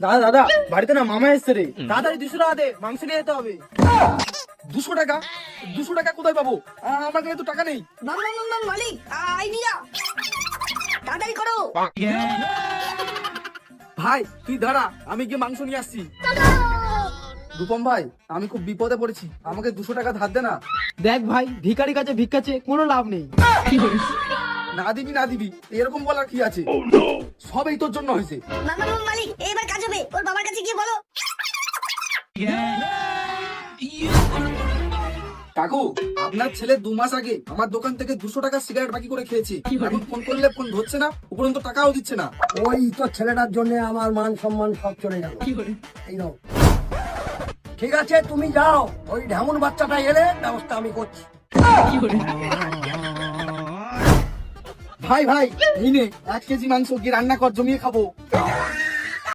দাদা দাদা বাড়িতে না মামা এসছে রে, তাড়াতাড়ি 200 টাকা দে, মাংস নিয়ে যেতে হবে। 200 টাকা? 200 টাকা কোথায় পাবো? আমার কাছে তো টাকা নেই। মালিক আইডিয়া তাড়াতাড়ি করো। ভাই তুই দাঁড়া, আমি গিয়ে মাংস নিয়ে আসছি। রূপম ভাই, আমি খুব বিপদে পড়েছি, আমাকে 200 টাকা ধার দে না। দেখ ভাই, ভিখারির কাছে ভিক্ষা চেয়ে কোনো লাভ নেই। না দিবি এরকম বলার কি আছে? সবই তোর জন্য হয়েছে। মালিক এবার কাজ হবে, ওর বাবার কাছে গিয়ে বলো। কাকু, আপনার ছেলে 2 মাস আগে আমার দোকান থেকে 200 টাকা সিগারেট বাকি করে খেয়েছে। এখন ফোন করলে ফোন ধরছে না, উপরন্ত টাকাও দিচ্ছে না। ওই তো ছেলেটার জন্য আমার মান সম্মান সব চলে গেল। এই নাও। ঠিক আছে তুমি যাও, ওই ঢেমন বাচ্চাটা এলে ব্যবস্থা আমি করছি। ভাই এই নে 1 কেজি মাংস, গিয়ে রান্না কর, জমিয়ে খাবো।